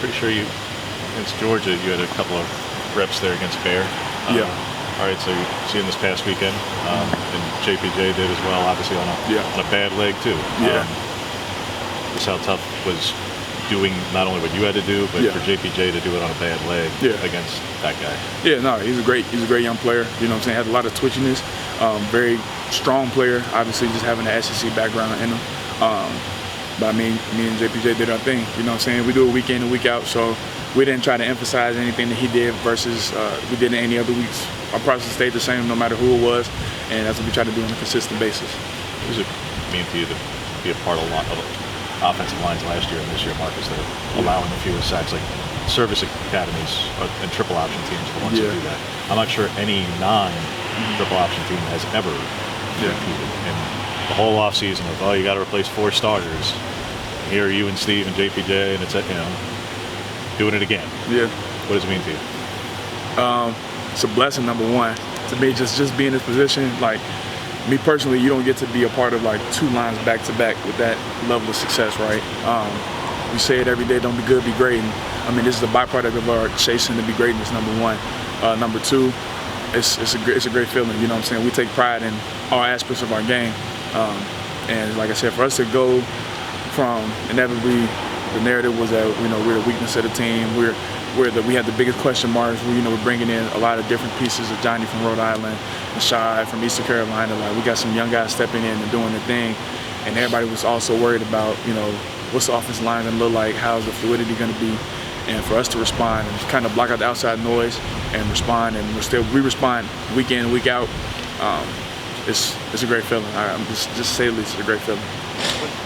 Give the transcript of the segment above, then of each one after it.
pretty sure you against Georgia, you had a couple of reps there against Bear. Yeah. All right, so you see him this past weekend, and JPJ did as well, obviously on a bad leg too. Yeah. Just how tough was doing not only what you had to do, but for JPJ to do it on a bad leg against that guy. Yeah, no, he's a great young player. You know what I'm saying? Had a lot of twitchiness. Very strong player. Obviously, just having the SEC background in him. But I mean, me and JPJ did our thing. You know what I'm saying? We do it week in and week out, so we didn't try to emphasize anything that he did versus we did in any other weeks. Our process stayed the same no matter who it was, and that's what we try to do on a consistent basis. What does it mean to you to be a part of a lot of offensive lines last year and this year, Marcus, that are allowing the fewest sacks, like service academies and triple option teams are the ones who do that? I'm not sure any non-triple option team has ever competed. And the whole offseason of, oh, you got to replace 4 starters. Here are you and Steve and JPJ, and it's, doing it again. Yeah. What does it mean to you? It's a blessing, number one, to me, just be in this position. Like, me personally, you don't get to be a part of like 2 lines back to back with that level of success, right? We say it every day, don't be good, be great. And I mean, this is a byproduct of our chasing to be greatness, number one. Number two, it's a great feeling, you know what I'm saying? We take pride in all aspects of our game. And like I said, for us to go from inevitably, the narrative was that, we're the weakness of the team, we had the biggest question marks. We're bringing in a lot of different pieces of Johnny from Rhode Island, and Shai from Eastern Carolina. Like, we got some young guys stepping in and doing the thing, and everybody was also worried about, what's the offensive line gonna look like, how's the fluidity gonna be, and for us to respond and kind of block out the outside noise and respond, and we respond week in, week out. It's a great feeling. Just to say the least, it's a great feeling.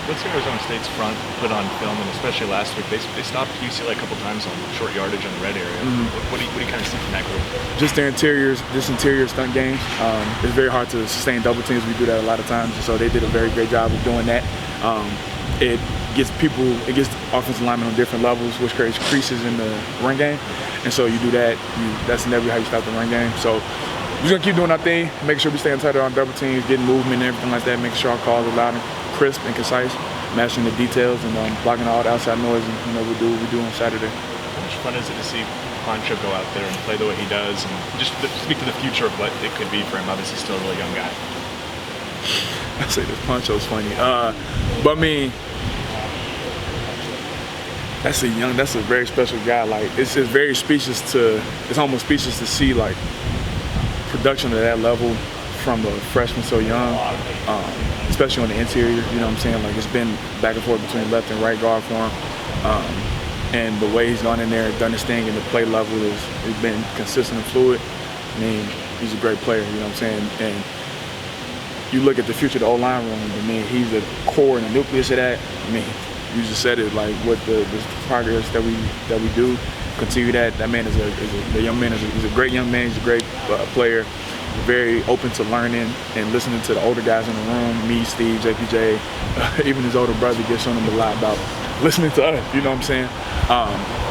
What's Arizona State's front put on film, and especially last week, they stopped UCLA a couple times on short yardage on the red area. What do you kind of see from that group? Just their interior stunt games. It's very hard to sustain double teams. We do that a lot of times, so they did a very great job of doing that. It gets offensive linemen on different levels, which creates creases in the run game, and so you do that. That's never how you stop the run game. So we're gonna keep doing our thing, make sure we stay tight on double teams, getting movement and everything like that, making sure our calls are loud and crisp and concise, mastering the details and blocking all the outside noise, and we do on Saturday. How much fun is it to see Poncho go out there and play the way he does, and just speak to the future of what it could be for him? Obviously, still a really young guy. I say this Poncho's funny, but I mean, that's a very special guy. Like, it's very it's almost speechless to see like production at that level from a freshman so young, especially on the interior, you know what I'm saying? Like, it's been back and forth between left and right guard for him. And the way he's gone in there and done his thing, and the play level has been consistent and fluid. I mean, he's a great player, you know what I'm saying? And you look at the future of the O-line room, I mean, he's the core and the nucleus of that. I mean, you just said it, like, what the progress that we do, continue that. That man he's a great young man. He's a great player. Very open to learning and listening to the older guys in the room. Me, Steve, JPJ, even his older brother gets on him a lot about listening to us. You know what I'm saying?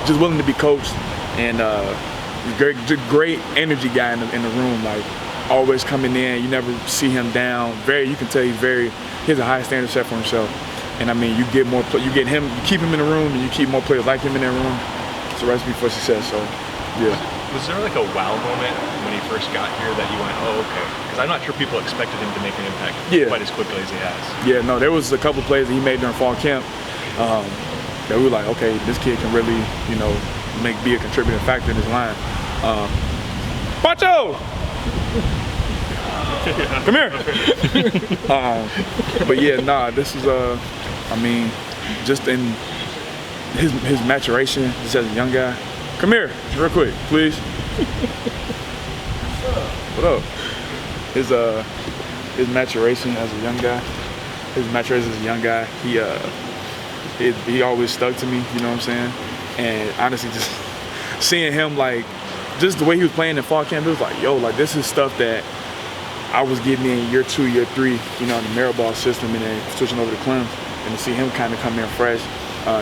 Just willing to be coached, and great energy guy in the room. Like, always coming in. You never see him down. You can tell he has a high standard set for himself. And I mean, you keep him in the room, and you keep more players like him in that room. It's a recipe for success, so, yeah. Was there like a wow moment when he first got here that you went, oh, okay? Because I'm not sure people expected him to make an impact quite as quickly as he has. Yeah, no, there was a couple plays that he made during fall camp that we were like, okay, this kid can really, be a contributing factor in his line. Poncho! Come here! But yeah, nah, this is, just in his maturation, just as a young guy. Come here, real quick, please. What up? His maturation as a young guy, he always stuck to me, you know what I'm saying? And honestly, just seeing him, like, just the way he was playing in fall camp, it was like, yo, like, this is stuff that I was getting in year 2, year 3, in the Merit Ball system, and then switching over to Clem, and to see him kind of come in fresh.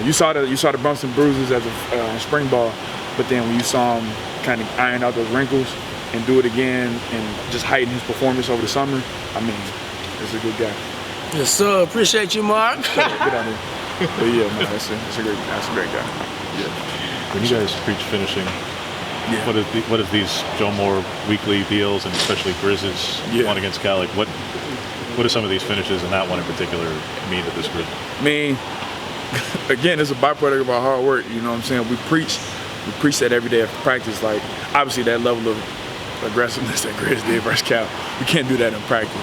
You saw the bumps and bruises as a spring ball, but then when you saw him kind of iron out those wrinkles and do it again and just heighten his performance over the summer, I mean, it's a good guy. Yes, sir. Appreciate you, Mark. Get out here. But yeah, man, that's a great guy. Yeah. When you guys preach finishing, what is these Joe Moore weekly deals, and especially Grizz's one against Cal? Like, what do some of these finishes and that one in particular mean to this group? I mean, again, it's a byproduct of our hard work. You know what I'm saying? We preach that every day after practice. Like, obviously, that level of aggressiveness that Grizz did versus Cal, we can't do that in practice.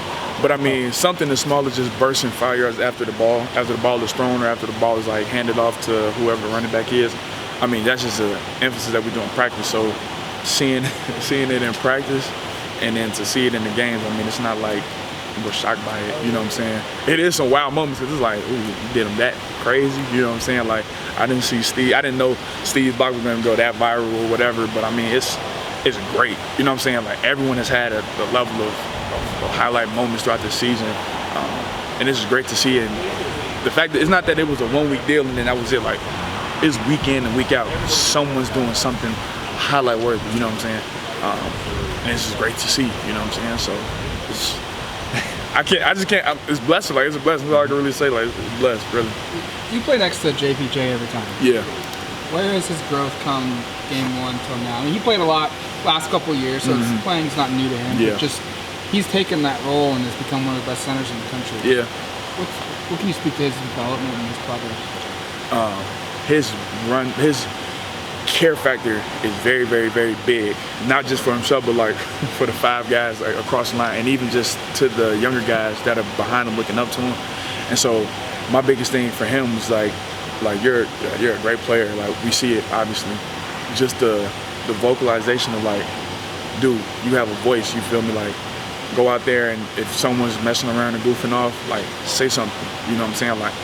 But I mean, something as small as just bursting 5 yards after the ball is thrown, or after the ball is like handed off to whoever the running back is. I mean, that's just an emphasis that we do in practice. So seeing it in practice and then to see it in the games, I mean, it's not like we're shocked by it, you know what I'm saying? It is some wild moments because it's like, ooh, you did him that crazy, you know what I'm saying? Like, I didn't know Steve's block was gonna go that viral or whatever, but I mean, it's great, you know what I'm saying? Like, everyone has had a level of highlight moments throughout the season, and it's just great to see it. And the fact that it's not that it was a 1 week deal and then that was it. Like, it's week in and week out, someone's doing something highlight worthy, you know what I'm saying? And it's just great to see, you know what I'm saying? So it's, it's blessed. Like, it's a blessing. That's all I can really say. Like, it's blessed, really. You play next to JPJ every time. Yeah. Where has his growth come game one till now? I mean, he played a lot last couple of years, so playing's not new to him. Yeah. But just he's taken that role and has become one of the best centers in the country. Yeah. What can you speak to his development and his progress? His care factor is very, very, very big. Not just for himself, but like for the 5 guys like across the line, and even just to the younger guys that are behind him, looking up to him. And so, my biggest thing for him was like you're a great player. Like, we see it obviously. Just the vocalization of like, dude, you have a voice. You feel me? Like, go out there, and if someone's messing around and goofing off, like, say something. You know what I'm saying? Like,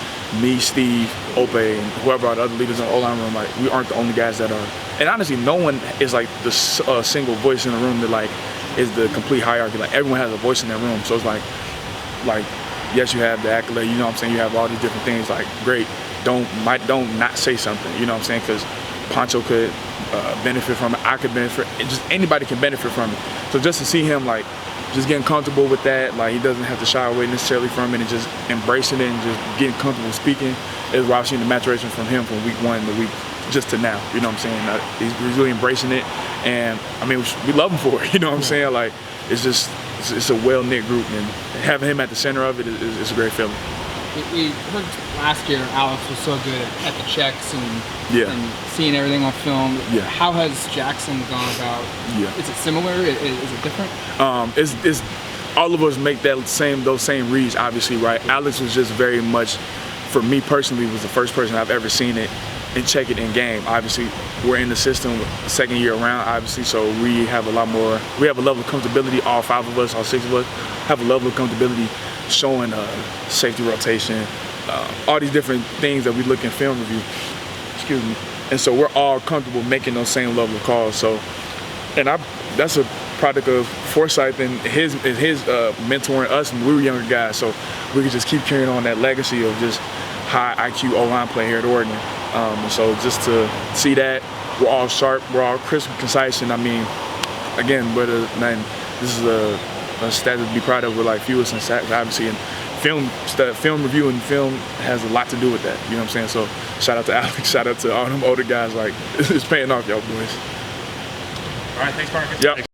me, Steve, Ope, and whoever are the other leaders in the O-line room, like, we aren't the only guys that are. And honestly, no one is like the single voice in the room that like is the complete hierarchy. Like, everyone has a voice in that room. So it's like yes, you have the accolade. You know what I'm saying? You have all these different things. Like, great. Don't not say something. You know what I'm saying? Because Poncho could benefit from it. I could benefit. Just anybody can benefit from it. So just to see him like just getting comfortable with that, like, he doesn't have to shy away necessarily from it, and just embracing it and just getting comfortable speaking is where I've seen the maturation from him from week 1 to week just to now. You know what I'm saying? He's really embracing it, and I mean, we love him for it. You know what I'm saying? Like, it's a well-knit group, and having him at the center of it is a great feeling. We heard last year Alex was so good at the checks and seeing everything on film. Yeah. How has Jackson gone about? Yeah. Is it similar? Is it different? It's all of us make those same reads, obviously, right? Alex was just very much, for me personally, was the first person I've ever seen it and check it in game. Obviously, we're in the system the second year around, obviously, so we have a lot more. We have a level of comfortability. All 5 of us, all 6 of us, have a level of comfortability showing safety rotation, all these different things that we look in film review. Excuse me. And so we're all comfortable making those same level of calls. So, and that's a product of foresight and his mentoring us when we were younger guys. So we could just keep carrying on that legacy of just high IQ O-line play here at Oregon. And so just to see that we're all sharp, we're all crisp, concise, and I mean, again, this is a stat to be proud of. We're like fewest in sacks, obviously, and film review and film has a lot to do with that. You know what I'm saying? So shout out to Alex, shout out to all them older guys. Like, it's paying off, y'all boys. All right, thanks, Marcus. Yep.